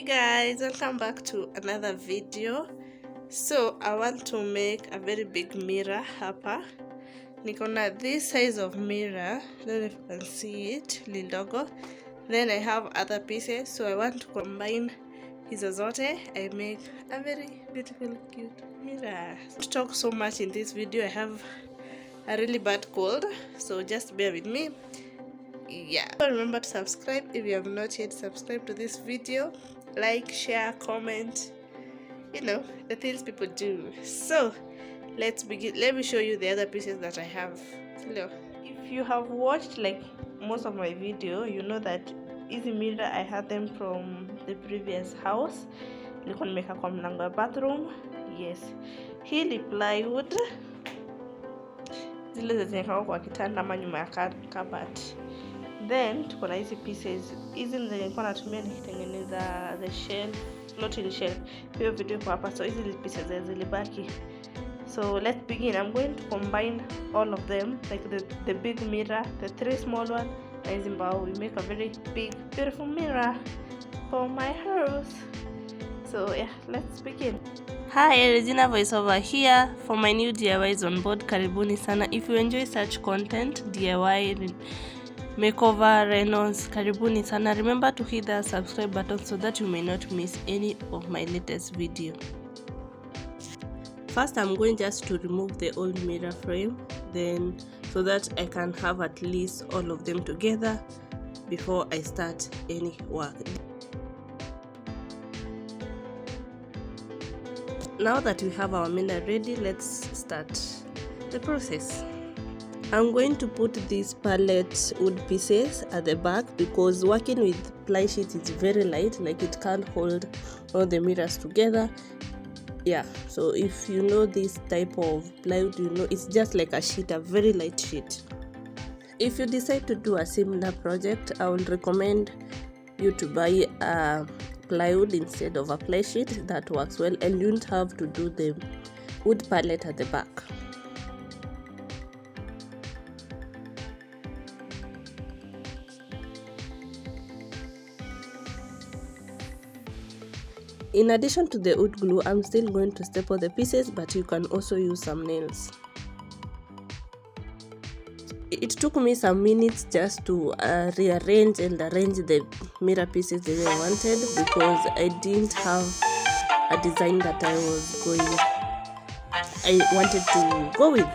Hey guys, welcome back to another video. So I want to make a very big mirror hapa. Niko na this size of mirror, I don't know if you can see it, lidogo. Then I have other pieces, so I want to combine hizo zote. I make a very beautiful cute mirror. To talk so much in this video, I have a really bad cold, so just bear with me. Yeah, remember to subscribe if you have not yet subscribed to this video. Like, share, comment, you know, the things people do. So let's begin. Let me show you the other pieces that I have. Hello. If you have watched like most of my video, you know that easy mirror I had them from the previous house. Nilikuwa nimeweka kwa mlango wa bathroom. Yes, hii ni plywood, zile zinawekwa kwa kitanda ama nyuma ya kabati. Then tuko na hizi pieces. Hizi ndio nilikuwa natumia nikitengeneza the shelf, not in shelf. Hiyo video kwa hapa, so hizi pieces zilibaki. So let's begin. I'm going to combine all of them, like the big mirror, the three small one, and hizi mbao. We make a very big beautiful mirror for my house. So yeah, let's begin. Hi, Regina voiceover here. For my new DIYs on board, karibuni sana. If you enjoy such content, DIY, makeover, rentals, karibuni sana. Remember to hit the subscribe button so that you may not miss any of my latest video. First, I'm going just to remove the old mirror frame, then so that I can have at least all of them together before I start any work. Now that we have our mirror ready, let's start the process. I'm going to put these pallet wood pieces at the back because working with ply sheet is very light, like it can't hold all the mirrors together. Yeah, so if you know this type of plywood, you know it's just like a sheet, a very light sheet. If you decide to do a similar project, I would recommend you to buy a plywood instead of a ply sheet. That works well, and you don't have to do the wood pallet at the back. In addition to the wood glue, I'm still going to staple the pieces, but you can also use some nails. It took me some minutes just to rearrange and arrange the mirror pieces the way I wanted, because I didn't have a design that I wanted to go with.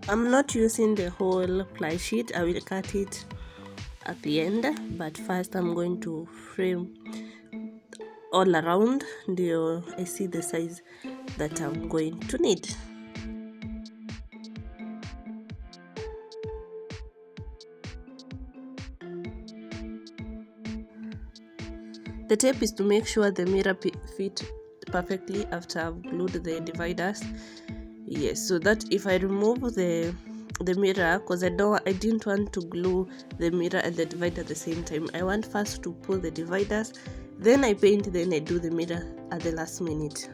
I'm not using the whole ply sheet. I will cut it at the end, but first I'm going to frame all around until I see the size that I'm going to need. The tape is to make sure the mirror fit perfectly after I've glued the dividers. Yes, so that if I remove the mirror, because I didn't want to glue the mirror and the divider at the same time. I want first to pull the dividers, then I paint, then I do the mirror at the last minute.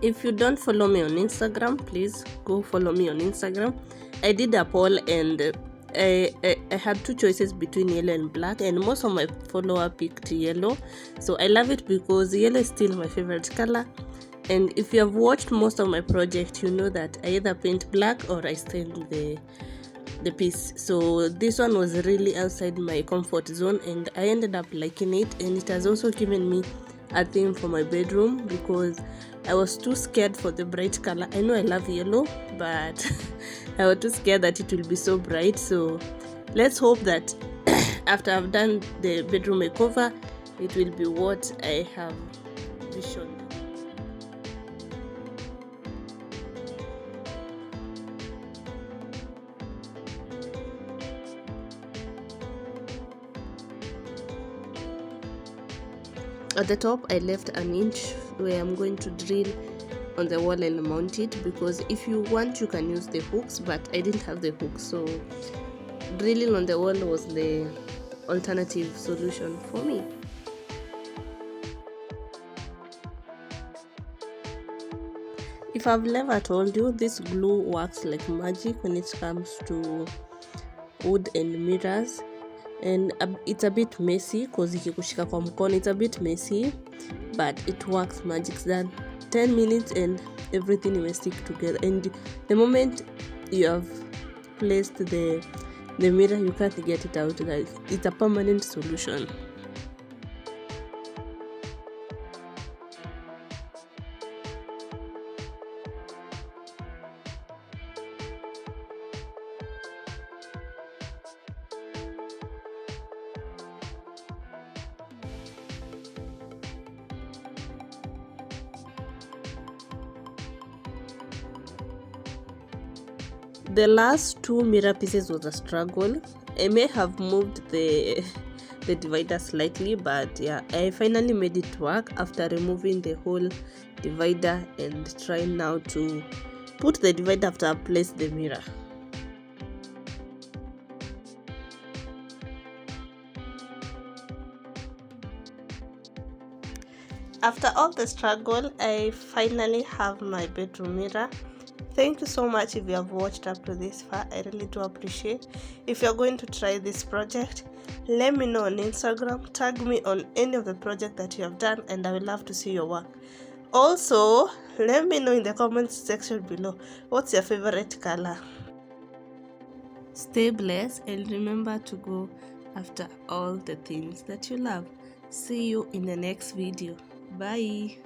If you don't follow me on Instagram, please go follow me on Instagram. I did a poll and I had two choices between yellow and black, and most of my followers picked yellow. So I love it because yellow is still my favorite color. And if you have watched most of my project, you know that I either paint black or I stain the piece. So this one was really outside my comfort zone, and I ended up liking it. And it has also given me a theme for my bedroom because I was too scared for the bright color. I know I love yellow, but I was too scared that it will be so bright. So let's hope that after I've done the bedroom makeover, it will be what I have visioned. At the top, I left an inch where I'm going to drill on the wall and mount it, because if you want you can use the hooks, but I didn't have the hooks, so drilling on the wall was the alternative solution for me. If I've never told you, this glue works like magic when it comes to wood and mirrors, and it's a bit messy because ikikushika kwa mkono it's a bit messy, but it works magic. Then 10 minutes and everything will stick together, and the moment you have placed the mirror, you can't get it out. Like, it's a permanent solution. The last two mirror pieces was a struggle. I may have moved the divider slightly, but yeah, I finally made it work after removing the whole divider and trying now to put the divider after I placed the mirror. After all the struggle, I finally have my bedroom mirror. Thank you so much if you have watched up to this far. I really do appreciate. If you're going to try this project, let me know on Instagram. Tag me on any of the project that you have done, and I would love to see your work. Also, let me know in the comments section below, what's your favorite color? Stay blessed and remember to go after all the things that you love. See you in the next video. Bye.